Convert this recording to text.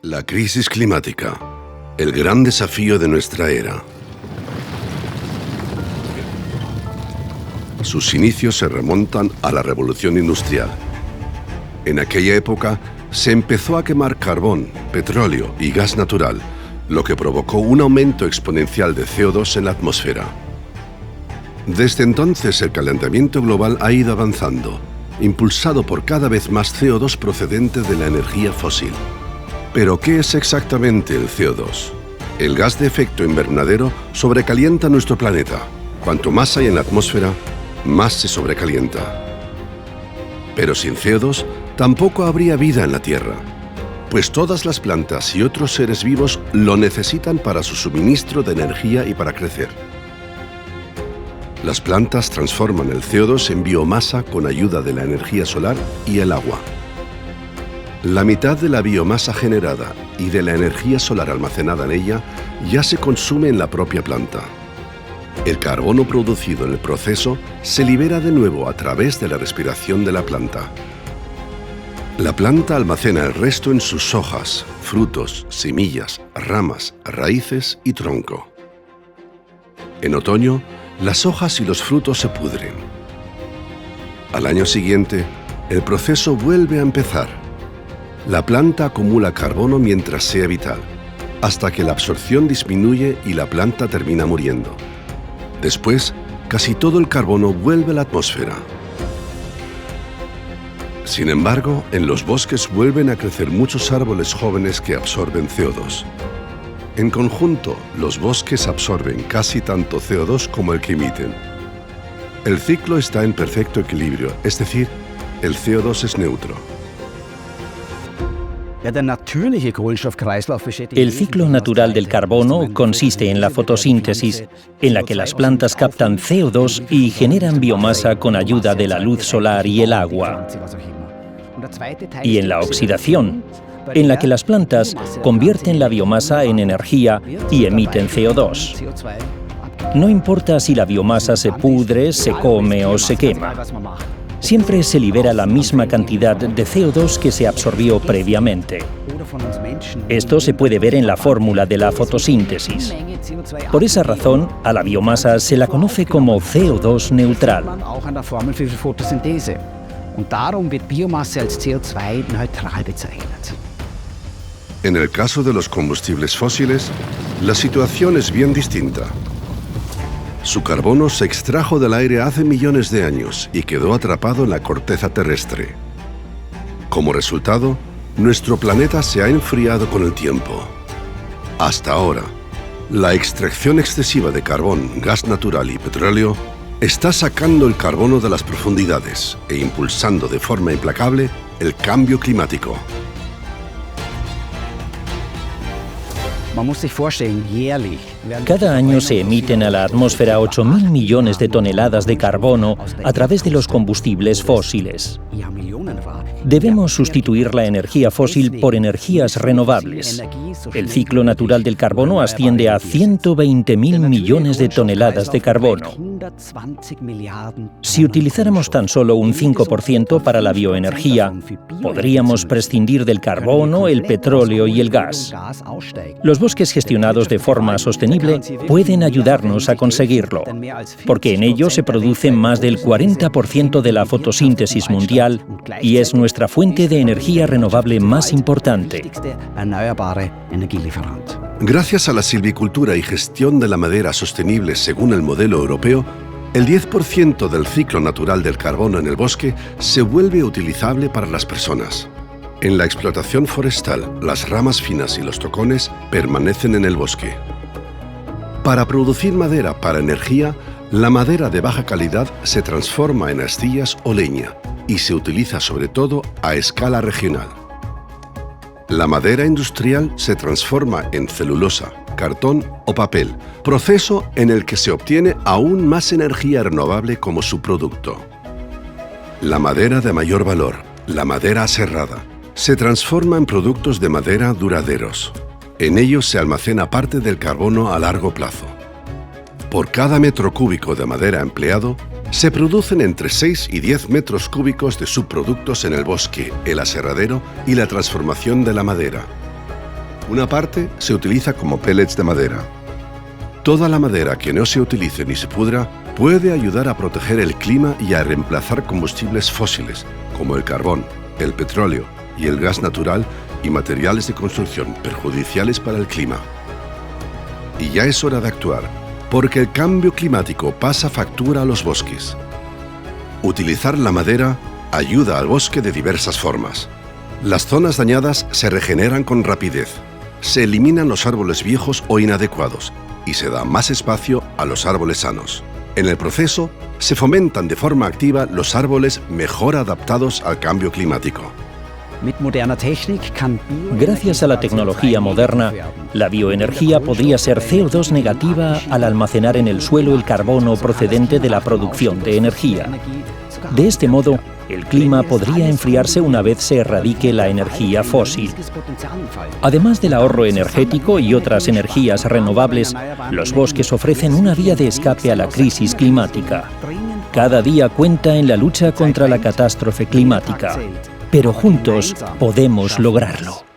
La crisis climática, el gran desafío de nuestra era. Sus inicios se remontan a la Revolución Industrial. En aquella época se empezó a quemar carbón, petróleo y gas natural, lo que provocó un aumento exponencial de CO2 en la atmósfera. Desde entonces el calentamiento global ha ido avanzando, impulsado por cada vez más CO2 procedente de la energía fósil. ¿Pero qué es exactamente el CO2? El gas de efecto invernadero sobrecalienta nuestro planeta. Cuanto más hay en la atmósfera, más se sobrecalienta. Pero sin CO2 tampoco habría vida en la Tierra, pues todas las plantas y otros seres vivos lo necesitan para su suministro de energía y para crecer. Las plantas transforman el CO2 en biomasa con ayuda de la energía solar y el agua. La mitad de la biomasa generada y de la energía solar almacenada en ella ya se consume en la propia planta. El carbono producido en el proceso se libera de nuevo a través de la respiración de la planta. La planta almacena el resto en sus hojas, frutos, semillas, ramas, raíces y tronco. En otoño, las hojas y los frutos se pudren. Al año siguiente, el proceso vuelve a empezar. La planta acumula carbono mientras sea vital, hasta que la absorción disminuye y la planta termina muriendo. Después, casi todo el carbono vuelve a la atmósfera. Sin embargo, en los bosques vuelven a crecer muchos árboles jóvenes que absorben CO2. En conjunto, los bosques absorben casi tanto CO2 como el que emiten. El ciclo está en perfecto equilibrio, es decir, el CO2 es neutro. El ciclo natural del carbono consiste en la fotosíntesis, en la que las plantas captan CO2 y generan biomasa con ayuda de la luz solar y el agua. Y en la oxidación, en la que las plantas convierten la biomasa en energía y emiten CO2. No importa si la biomasa se pudre, se come o se quema. Siempre se libera la misma cantidad de CO2 que se absorbió previamente. Esto se puede ver en la fórmula de la fotosíntesis. Por esa razón, a la biomasa se la conoce como CO2 neutral. En el caso de los combustibles fósiles, la situación es bien distinta. Su carbono se extrajo del aire hace millones de años y quedó atrapado en la corteza terrestre. Como resultado, nuestro planeta se ha enfriado con el tiempo. Hasta ahora, la extracción excesiva de carbón, gas natural y petróleo está sacando el carbono de las profundidades e impulsando de forma implacable el cambio climático. Cada año se emiten a la atmósfera 8.000 millones de toneladas de carbono a través de los combustibles fósiles. Debemos sustituir la energía fósil por energías renovables. El ciclo natural del carbono asciende a 120.000 millones de toneladas de carbono. Si utilizáramos tan solo un 5% para la bioenergía, podríamos prescindir del carbono, el petróleo y el gas. Los bosques gestionados de forma sostenible pueden ayudarnos a conseguirlo, porque en ellos se produce más del 40% de la fotosíntesis mundial y es nuestra fuente de energía renovable más importante. Gracias a la silvicultura y gestión de la madera sostenible según el modelo europeo, el 10% del ciclo natural del carbono en el bosque se vuelve utilizable para las personas. En la explotación forestal, las ramas finas y los tocones permanecen en el bosque. Para producir madera para energía, la madera de baja calidad se transforma en astillas o leña y se utiliza sobre todo a escala regional. La madera industrial se transforma en celulosa, cartón o papel, proceso en el que se obtiene aún más energía renovable como subproducto. La madera de mayor valor, la madera aserrada, se transforma en productos de madera duraderos. En ellos se almacena parte del carbono a largo plazo. Por cada metro cúbico de madera empleado, se producen entre 6 y 10 metros cúbicos de subproductos en el bosque, el aserradero y la transformación de la madera. Una parte se utiliza como pellets de madera. Toda la madera que no se utilice ni se pudra puede ayudar a proteger el clima y a reemplazar combustibles fósiles, como el carbón, el petróleo y el gas natural y materiales de construcción perjudiciales para el clima. Y ya es hora de actuar, porque el cambio climático pasa factura a los bosques. Utilizar la madera ayuda al bosque de diversas formas. Las zonas dañadas se regeneran con rapidez, se eliminan los árboles viejos o inadecuados y se da más espacio a los árboles sanos. En el proceso, se fomentan de forma activa los árboles mejor adaptados al cambio climático. Gracias a la tecnología moderna, la bioenergía podría ser CO2 negativa al almacenar en el suelo el carbono procedente de la producción de energía. De este modo, el clima podría enfriarse una vez se erradique la energía fósil. Además del ahorro energético y otras energías renovables, los bosques ofrecen una vía de escape a la crisis climática. Cada día cuenta en la lucha contra la catástrofe climática, pero juntos podemos lograrlo.